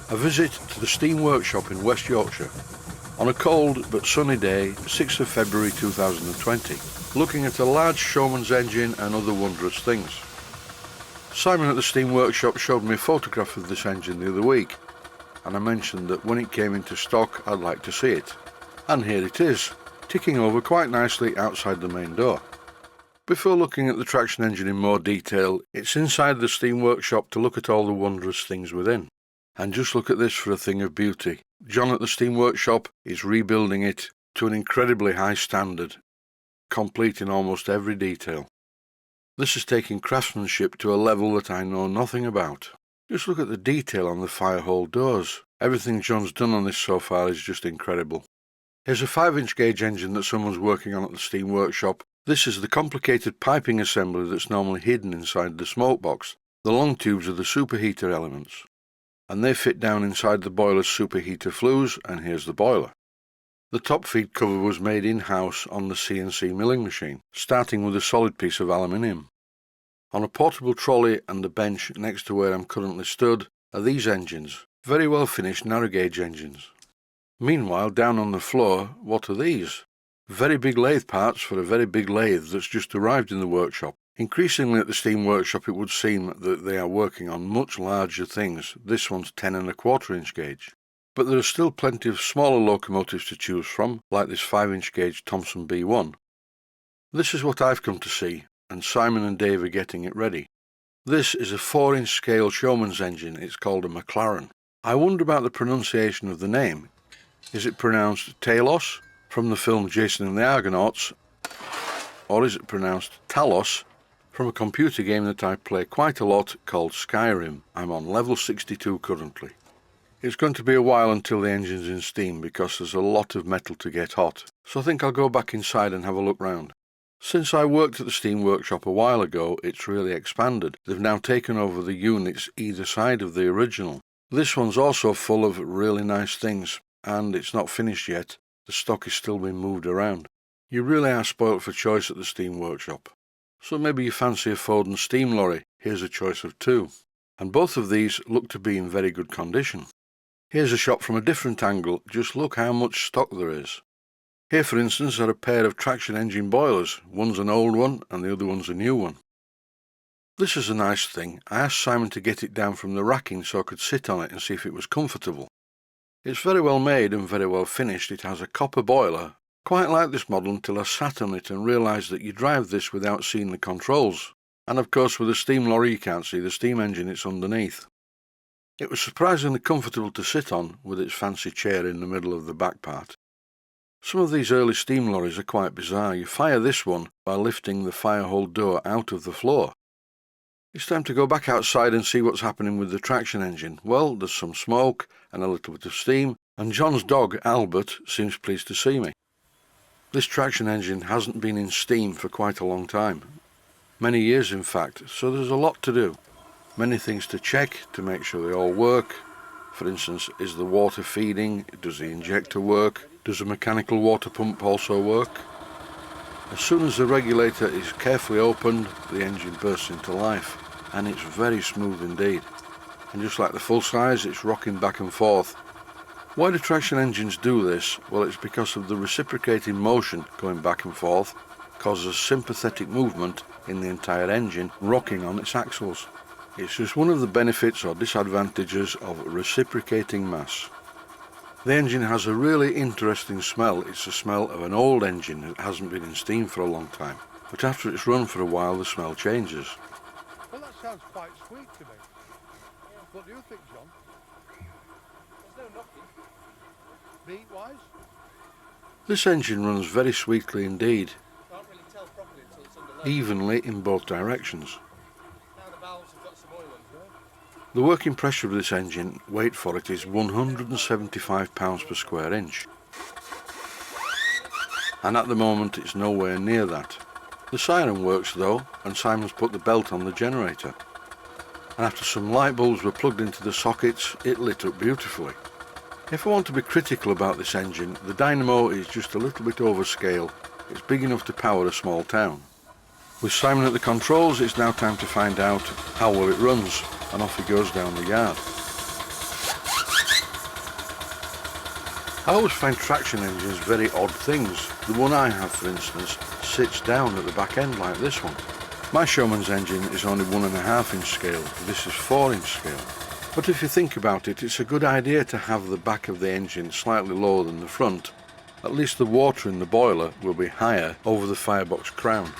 A visit to the steam workshop in West Yorkshire on a cold but sunny day, 6th of February 2020, looking at a large Showman'S engine and other wondrous things. Simon at the steam workshop showed me a photograph of this engine the other week, and I mentioned that when it came into stock I'd like to see it. And here it is, ticking over quite nicely outside the main door. Before looking at the traction engine in more detail, it's inside the steam workshop to look at all the wondrous things within. And just look at this for a thing of beauty. John at the steam workshop is rebuilding it to an incredibly high standard, complete in almost every detail. This is taking craftsmanship to a level that I know nothing about. Just look at the detail on the firehole doors. Everything John's done on this so far is just incredible. Here's a 5-inch gauge engine that someone's working on at the steam workshop. This is the complicated piping assembly that's normally hidden inside the smoke box. The long tubes are the superheater elements, and they fit down inside the boiler's superheater flues, and here's the boiler. The top feed cover was made in-house on the CNC milling machine, starting with a solid piece of aluminium. On a portable trolley and a bench next to where I'm currently stood are these engines, very well finished narrow gauge engines. Meanwhile, down on the floor, what are these? Very big lathe parts for a very big lathe that's just arrived in the workshop. Increasingly at the steam workshop it would seem that they are working on much larger things. This one's 10 1/4 inch gauge. But there are still plenty of smaller locomotives to choose from, like this 5-inch gauge Thomson B1. This is what I've come to see, and Simon and Dave are getting it ready. This is a 4-inch scale Showman'S engine. It's called a McLaren. I wonder about the pronunciation of the name. Is it pronounced Talos from the film Jason and the Argonauts, or is it pronounced Talos from a computer game that I play quite a lot called Skyrim? I'm on level 62 currently. It's going to be a while until the engine's in steam because there's a lot of metal to get hot, so I think I'll go back inside and have a look round. Since I worked at the steam workshop a while ago, it's really expanded. They've now taken over the units either side of the original. This one's also full of really nice things, and it's not finished yet. The stock is still being moved around. You really are spoilt for choice at the steam workshop. So maybe you fancy a Foden steam lorry. Here's a choice of 2. And both of these look to be in very good condition. Here's a shot from a different angle. Just look how much stock there is. Here, for instance, are a pair of traction engine boilers. One's an old one and the other one's a new one. This is a nice thing. I asked Simon to get it down from the racking so I could sit on it and see if it was comfortable. It's very well made and very well finished. It has a copper boiler. Quite like this model until I sat on it and realised that you drive this without seeing the controls. And of course with a steam lorry you can't see the steam engine, it's underneath. It was surprisingly comfortable to sit on with its fancy chair in the middle of the back part. Some of these early steam lorries are quite bizarre. You fire this one by lifting the firehole door out of the floor. It's time to go back outside and see what's happening with the traction engine. Well, there's some smoke and a little bit of steam, and John's dog, Albert, seems pleased to see me. This traction engine hasn't been in steam for quite a long time. Many years, in fact, so there's a lot to do. Many things to check to make sure they all work. For instance, is the water feeding? Does the injector work? Does the mechanical water pump also work? As soon as the regulator is carefully opened, the engine bursts into life, and it's very smooth indeed. And just like the full size, it's rocking back and forth. Why do traction engines do this? Well, it's because of the reciprocating motion going back and forth causes sympathetic movement in the entire engine rocking on its axles. It's just one of the benefits or disadvantages of reciprocating mass. The engine has a really interesting smell. It's the smell of an old engine that hasn't been in steam for a long time. But after it's run for a while, the smell changes. Well, that sounds quite sweet to me. What do you think, John? There's no knocking. Meat-wise? This engine runs very sweetly indeed, Can't really tell properly until it's under load. evenly in both directions. Now the valves have got some oil in. The working pressure of this engine, wait for it, is 175 pounds per square inch. And at the moment it's nowhere near that. The siren works though, and Simon's put the belt on the generator. And after some light bulbs were plugged into the sockets, it lit up beautifully. If I want to be critical about this engine, the dynamo is just a little bit overscale. It's big enough to power a small town. With Simon at the controls, it's now time to find out how well it runs, and off he goes down the yard. I always find traction engines very odd things. The one I have, for instance, sits down at the back end like this one. My Showman's engine is only 1.5 inch scale, this is 4 inch scale. But if you think about it, it's a good idea to have the back of the engine slightly lower than the front. At least the water in the boiler will be higher over the firebox crown.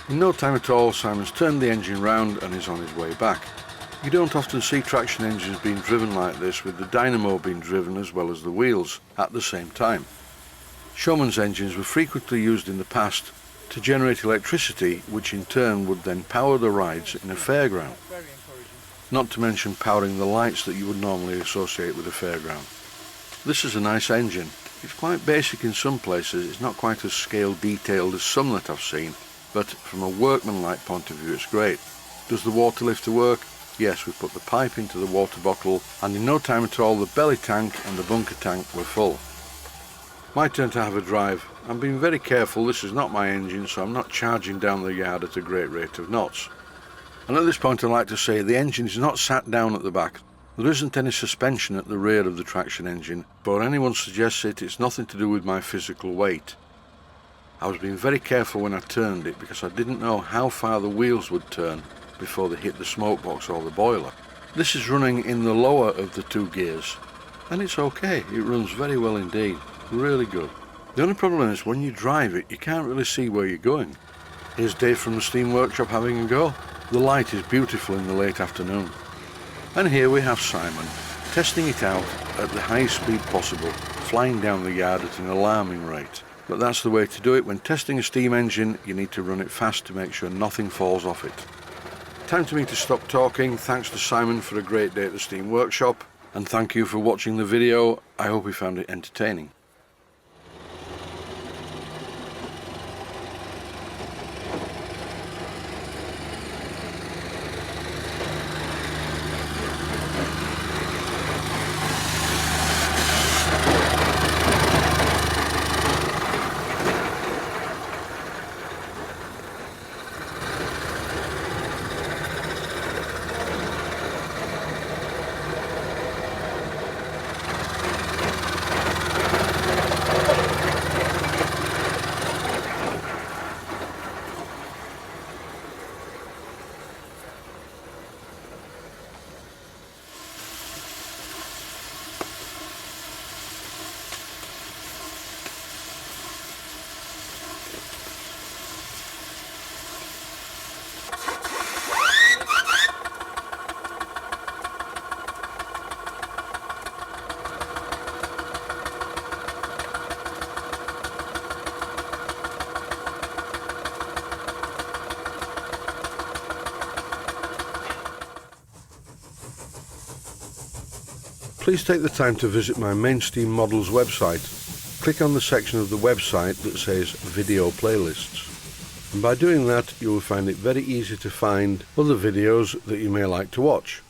In no time at all, Simon's turned the engine round and is on his way back. You don't often see traction engines being driven like this, with the dynamo being driven as well as the wheels at the same time. Showman's engines were frequently used in the past to generate electricity, which in turn would then power the rides in a fairground. Not to mention powering the lights that you would normally associate with a fairground. This is a nice engine. It's quite basic in some places, it's not quite as scale detailed as some that I've seen, but from a workmanlike point of view it's great. Does the water lifter work? Yes, we put the pipe into the water bottle and in no time at all the belly tank and the bunker tank were full. My turn to have a drive. I'm being very careful, this is not my engine, so I'm not charging down the yard at a great rate of knots. And at this point I'd like to say the engine is not sat down at the back. There isn't any suspension at the rear of the traction engine, but when anyone suggests it, it's nothing to do with my physical weight. I was being very careful when I turned it because I didn't know how far the wheels would turn before they hit the smoke box or the boiler. This is running in the lower of the 2 gears, and it's okay, it runs very well indeed, really good. The only problem is when you drive it, you can't really see where you're going. Here's Dave from the Steam Workshop having a go. The light is beautiful in the late afternoon. And here we have Simon, testing it out at the highest speed possible, flying down the yard at an alarming rate. But that's the way to do it. When testing a steam engine, you need to run it fast to make sure nothing falls off it. Time for me to stop talking. Thanks to Simon for a great day at the Steam Workshop, and thank you for watching the video. I hope you found it entertaining. Please take the time to visit my main Steam Models website. Click on the section of the website that says Video Playlists. And by doing that, you will find it very easy to find other videos that you may like to watch.